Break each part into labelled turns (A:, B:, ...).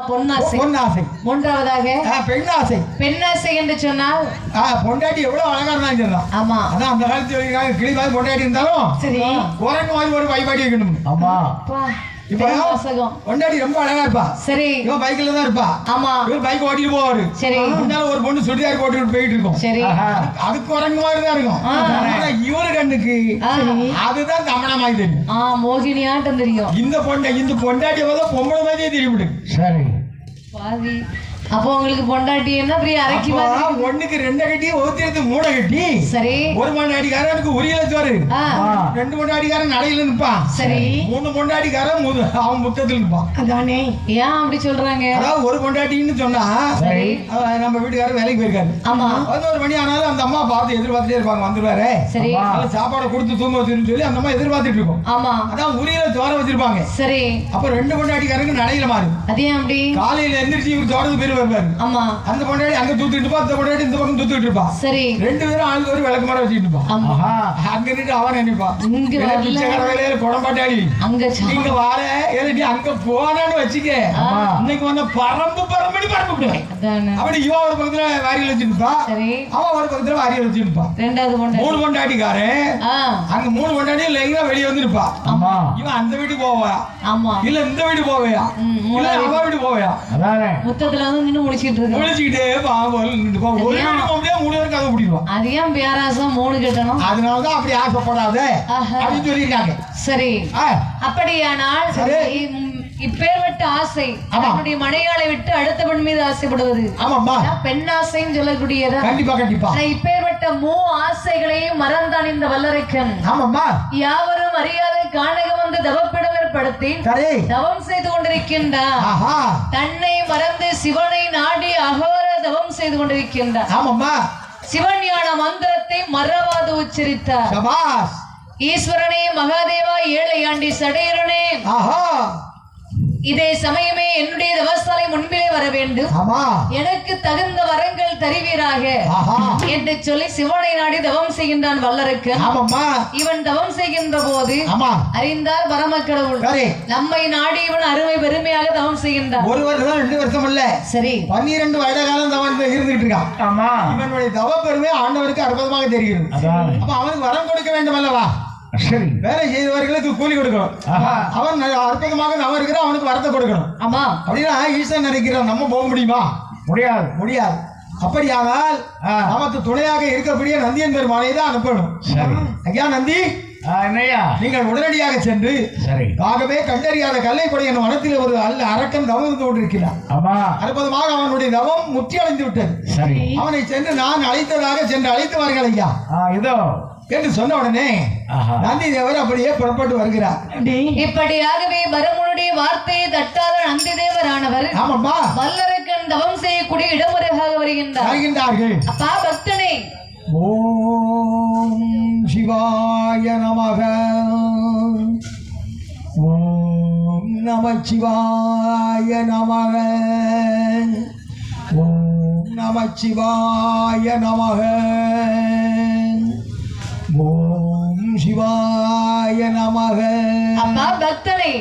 A: பொன்னாசை.
B: பொன்னாசை.
A: மூன்றாவதாக
B: பெண்ணாசை.
A: பெண்ணாசை என்று சொன்னால்
B: பொண்டாட்டி எவ்வளவு அழகா இருந்தாலும் சொல்லலாம்.
A: ஆமா,
B: அதான் அந்த காலத்துல கிளி மாதிரி பொண்டாட்டி இருந்தாலும்
A: சரி
B: குரங்கு மாதிரி ஒரு வைபாடி வைக்கணும். ஆமா, இப்ப பொண்டாட்டி ரொம்ப அழகா இருப்பா. சரி, இவன் பைக்ல தான் இருப்பா. ஆமா, இவர் பைக் ஓட்டிட்டு போவாரு. சரி, முன்னால ஒரு பொண்ணு சுடிதார் போட்டுட்டு போயிட்டு இருக்கும். சரி, அது குரங்கு மாதிரி தான் இருக்கும். ஆனா இவரு கண்ணுக்கு அதுதான் தமணமாய் தெரியும்.
A: மோகினியாட்டம் தெரியும்.
B: இந்த பொண்டாட்டி பார்த்தா பொம்பளை மாதிரியே தெரியும். சரி,
A: பாதி அப்போ உங்களுக்கு பொண்டாட்டி என்ன பெரிய அரைக்கி
B: ஒண்ணுக்கு ரெண்டை கட்டி ஒருத்தருக்கு மூடை கட்டி. சரி, ஒரு பொண்டாட்டிக்காரனுக்கு உரியல சோறு, ரெண்டு பொண்டாட்டிக்காரன் நடையில நிற்பான். சரி, மூணு பொண்டாட்டிக்காரன் அவன் முத்தத்தில் நிற்பான். அதானே
A: ஏன் அப்படி சொல்றாங்க?
B: அதாவது ஒரு பொண்டாட்டின்னு சொன்னா நம்ம வீட்டுக்காரர் வேலைக்கு போயிருக்காரு. ஆமா, 11 மணி ஆனாலும் அந்த அம்மா பார்த்து எதிர்பார்த்துட்டே இருப்பாங்க, வந்துருவாரு. சரி, சாப்பாடை கொடுத்து தூங்க வச்சிருன்னு சொல்லி அந்த அம்மா எதிர்பார்த்துட்டு இருக்கும். ஆமா, அதான் உரியல சோற வச்சிருப்பாங்க. சரி, அப்ப ரெண்டு பொண்டாட்டிக்காரனுக்கு நடையில மாறும். அதே அப்படி காலையில எந்திரிச்சு இவர் சோறதுக்கு பேரு. ஆமா, அந்த பொண்டாட்டி அங்க தூத்திட்டு இருப்பா, அந்த பொண்டாட்டி இந்த பக்கம் தூத்திட்டு இருப்பா. சரி, ரெண்டு பேரும் ஆளுக்கு ஒரு விளக்கு மரம் வச்சுட்டு இருப்பா. அங்க நின்று அவன் நினைப்பா, வேலையில குடம்பாட்டாடி இங்க வார ஏறி அங்க போனான்னு வச்சுக்க, இன்னைக்கு வந்த பரம்பு பரம்படி பரம்பு. அப்படி இவ ஒரு பக்கத்துல வாரியல் வச்சுருப்பா, அவன் ஒரு பக்கத்துல வாரியல் வச்சுருப்பா. மூணு பொண்டாட்டிக்காரன் அங்க மூணு பொண்டாட்டி லைனா வெளியே வந்துருப்பா. இவன் அந்த வீட்டுக்கு போவா, இல்ல இந்த வீட்டு போவையா, இல்ல அவ வீட்டு போவையா.
A: முத்தத்துல வந்து நின்னு முடிச்சிட்டு இருக்கு.
B: முடிச்சிட்டே பாவல் நின்னுப்பா. ஒரு வீட்டுக்கு போவே மூணு பேருக்கு அதை பிடிக்கும். அதையும்
A: பேராசம் மூணு கட்டணும்.
B: அதனால தான் அப்படி ஆசைப்படாத அப்படின்னு சொல்லியிருக்காங்க. சரி,
A: அப்படியானால் இப்பேற்பட்ட ஆசை நம்முடைய மனையாளை விட்டு அடுத்த பெண் மீது ஆசைப்படுவது. ஆமாம்மா, பெண் ஆசைன்னு சொல்லக்கூடியதா? கண்டிப்பா கண்டிப்பா. இப்பேற்பட்ட ஆசைகளையும் மறந்தான் இந்த வல்லரைக்கன். ஆமாம்மா, யாவரும் அறியாத கானகம் வந்து தவப்பிடம் ஏற்படுத்தி தவம் செய்து கொண்டிருக்கின்றார். தன்னை மறந்து சிவனை நாடி அகோர தவம் செய்து கொண்டிருக்கின்றார். ஆமாம்மா, சிவன் ஞான மந்திரத்தை மறவாது உச்சரித்தார். ஈஸ்வரனே மகாதேவா ஏழையாண்டி சடையரனே, இதே சமயமே என்னுடைய தவசாலை முன்பிலே வர வேண்டும், எனக்கு தகுந்த வரங்கள் தருவீராக என்று சொல்லி சிவனை நாடி தவம் செய்கின்றான் வல்லருக்கு. இவன் தவம் செய்கின்ற போது அறிந்தார் பரமக்கடவுள் நம்மை நாடி இவன் அருமை பெருமையாக தவம் செய்கின்றான்.
B: ஒரு வருஷம் 2 வருஷம் இல்ல, சரி 12 வருட காலம் தவம் இருந்துட்டு இருக்கான். இவனுடைய தவ பெருமை ஆண்டவருக்கு அற்புதமாக தெரிகிறது. அப்ப அவனுக்கு வரம் கொடுக்க வேண்டும் அல்லவா? சரி, வேலை செய்தவர்களுக்கு கூலி கொடுக்கணும். அவன் அற்புதமாக நம்ம இருக்கிற அவனுக்கு வரத்தை கொடுக்கணும். ஆமா, அப்படின்னா ஈஸ்வரன் நினைக்கிறான். நம்ம போக முடியுமா? முடியாது முடியாது. அப்படியானால் நமக்கு துணையாக இருக்கக்கூடிய நந்தியன் பெருமானை தான் அனுப்பணும். ஐயா நந்தி, நீங்கள் உடனடியாக சென்று ஆகவே கண்டறியாத கல்லை கொடைய வனத்தில் ஒரு அரக்கன் தவம் இருந்து கொண்டிருக்கிறார். அற்புதமாக அவனுடைய தவம் முற்றி அடைந்து விட்டது. அவனை சென்று நான் அழைத்ததாக சென்று அழைத்து வாருங்கள் ஐயா இதோ என்று சொன்ன உடனே நந்தி தேவர் அப்படியே புறப்பட்டு வருகிறார்.
A: இப்படியாகவே வரமுனுடைய வார்த்தையை தட்டாத நந்தி தேவரானவர் வல்லரக்கன் தவம் செய்யக்கூடிய இடமுறையாக வருகின்றார்கள். அப்பா பக்தனே,
B: ஓம் சிவாய நமக, ஓம் நமச்சிவாய நமக, ஓம் நமச்சிவாய நமக, ஓம் சிவாய நமக.
A: அப்பா பக்தனே,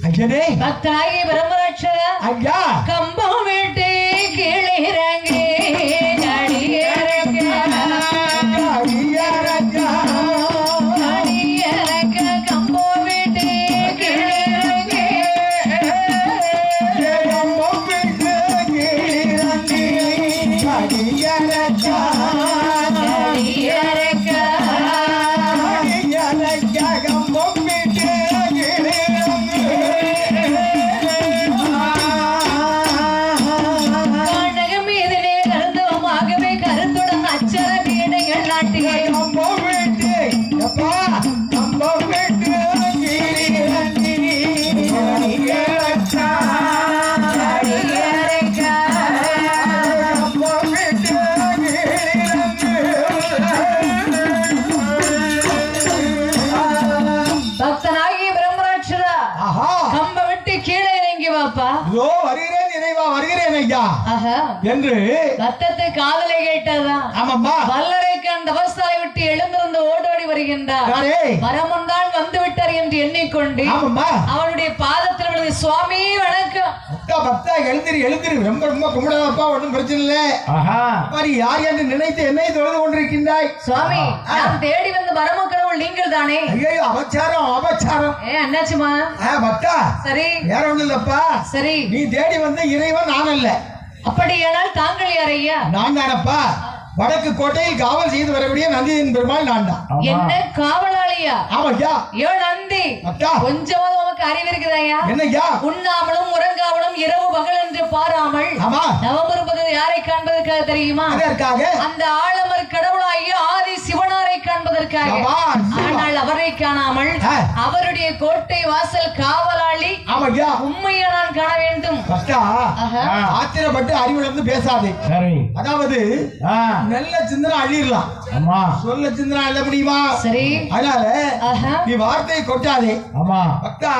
B: ஐயனே,
A: பக்தனாகிய பிரம்மராட்சர
B: ஐயா,
A: கம்பம் விட்டு கீழே இறங்கி
B: என்று
A: ரத்தத்தை காதலை கேட்டதான். ஆமாம்மா, வல்லரைக்கன் தவசாலை விட்டு எழுந்திருந்து ஓடோடி வருகின்றார். வரமுன் தான் வந்து விட்டார் என்று எண்ணிக்கொண்டு அவனுடைய பாதத்தில் விழுந்து சுவாமி வணக்கம்
B: பக்தா பக்தா எழுந்திரு ரொம்ப ரொம்ப கும்பிடாதப்பா, ஒன்றும் பிரச்சனை இல்லை. மாதிரி யார் என்று நினைத்து என்னை தொழுது கொண்டிருக்கின்றாய்?
A: சுவாமி, நான் தேடி வந்த பரம கடவுள் நீங்கள் தானே?
B: ஐயோ, அபச்சாரம்.
A: என்னாச்சுமா?
B: பக்தா, சரி, வேற ஒண்ணும் இல்லப்பா. சரி, நீ தேடி வந்த இறைவன் நான் அல்ல.
A: அப்படியானால் தாங்கள் யார் ஐயா?
B: நான் தானப்பா. வடக்கு கோட்டையில் காவல் செய்து வரக்கூடிய நந்தியின் பெருமாள் நான் தான்.
A: என்ன காவலாளியா?
B: ஆமாய்யா.
A: நந்தி, கொஞ்சமாவது உனக்கு அறிவு இருக்குதாயா?
B: என்னய்யா?
A: உண்ணாமலும் உறங்காமலும் இரவு பகல் என்று பாராமல் நவம்பர் யாரை காண்பதற்காக தெரியுமா? அந்த ஆலமர் கடவுளாகிய ஆதி சிவனாரை காண்பதற்காக. ஆனால் அவரை காணாமல் அவருடைய கோட்டை வாசல் காவலாளி உண்மையா நான் காண வேண்டும். ஆத்திரப்பட்டு அறிவுல பேசாதே. அதாவது நல்ல சிந்தனை அள்ளிடலாம், சொல்ல சிந்தனை அள்ள முடியுமா? சரி, அதனால நீ வார்த்தையை கொட்டாதே. பக்தா,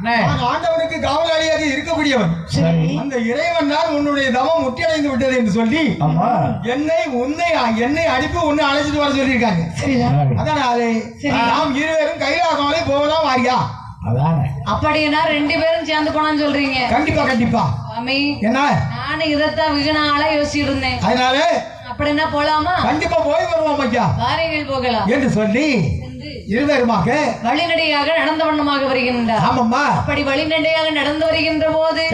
A: நான் ஆண்டவனுக்கு காவலாளியாக இருக்கக்கூடியவன். அந்த இறைவன் தான் உன்னுடைய தவம் முற்றியடைந்து விட்டது என்று சொல்லி என்னை அனுப்பி உன்னை அழைச்சிட்டு வர சொல்லியிருக்காங்க. அதனால நாம் இருவரும் கைலாசமலை போகலாம் வாரியா? அப்படின்னா 2 பேரும் சேர்ந்து போனான்னு சொல்றீங்க?
B: கண்டிப்பா. என்ன,
A: நானும் இதைத்தான் விகனால யோசிச்சுட்டு இருந்தேன்.
B: அதனால
A: அப்படின்னா போலாமா?
B: கண்டிப்பா போய் வருவோம் ஐயா.
A: வாருங்கள் போகலாம்
B: என்று சொல்லி இருவருமாக
A: வழிநடையாக நடந்த வண்ணமாக வருகின்றார்.
B: ஆமாம்மா.
A: அப்படி வழிநடையாக நடந்து வருகின்ற போது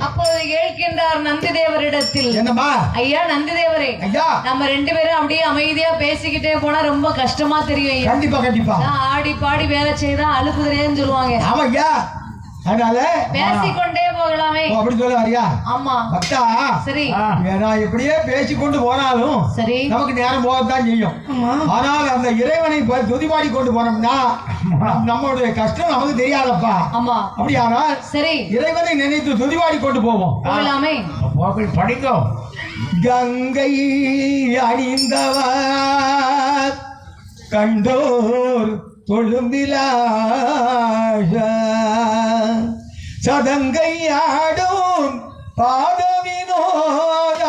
A: அப்போது கேட்கின்றார் நந்தி தேவரிடத்தில், என்னம்மா? ஐயா நந்தி தேவரே, ஐயா, நம்ம 2 பேரும் அப்படியே அமைதியா பேசிக்கிட்டே போனா ரொம்ப கஷ்டமா தெரியும்.
B: கண்டிப்பா.
A: ஆடி பாடி வேலை செய்தா அழுப்புதுன்னு சொல்லுவாங்க.
B: ஆமாய்யா. அதனால
A: பேசிக்கொண்டே போகலாமே.
B: அப்படி சொல்ல வரியா?
A: ஆமா பக்தா. சரி,
B: நான் எப்படியே பேசிக்கொண்டு போனாலும் சரி, நமக்கு நேரம் போகத்தான் செய்யும். ஆனால் அந்த இறைவனை துதிபாடி கொண்டு போனோம்னா நம்மளுடைய கஷ்டம் நமக்கு தெரியாதப்பா. ஆமா, அப்படியானால் சரி, இறைவனை நினைத்து துதிபாடி கொண்டு போவோம்.
A: போகலாமே.
B: படிக்கும். கங்கை அணிந்தவர் கண்டோர் தொழும்பிலாஷ சதங்கையாடும் பாதவினோத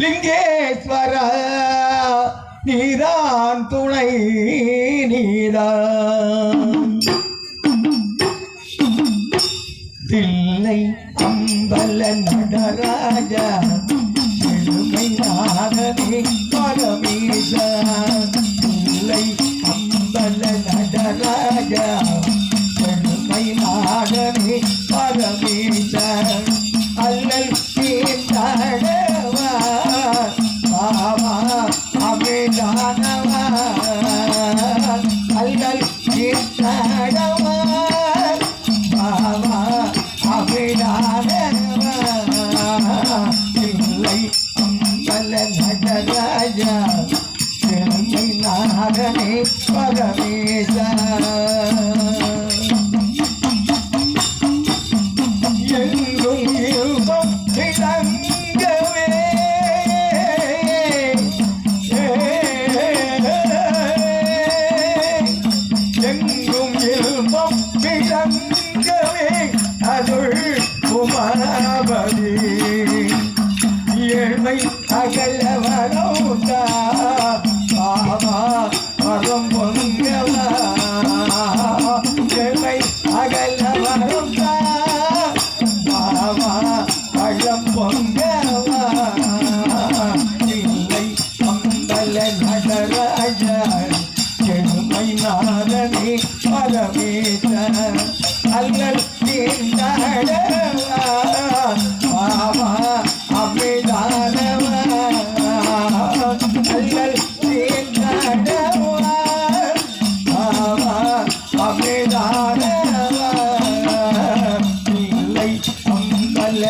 B: லிங்கேஸ்வர நீதான் துணை நீதான் தில்லை அம்பல நடராஜ செழுமை நாதனே பரமேச தில்லை அம்பல நடராஜ செழுமை நாதனே பரமேச அல்லல் தீர்த்தடவா பாவா அமிதானவா அல்லல் தீர்த்தடவா பாவா அமிதானவா தில்லை அம்பல நடராஜ செழுமை நாதனே பரமேச எங்கும் இன்பம் விளங்கவே எங்கும் இன்பம் விளங்கவே அருள் உமாபதி ஏழ்மை அகல வரவுதா பாபா வரம் பொங்கவா ஏழ்மை அகல வரவுதா பாபா பழம் பொங்கவா இல்லை அம்பல நடராஜ செழுமை நாதனே பரமேச அல்லல் தீர்த்தடவா பாபா அமிதானவா அல்லல் தீர்த்தடவா பாபா அமிதானவா இல்லை அம்பல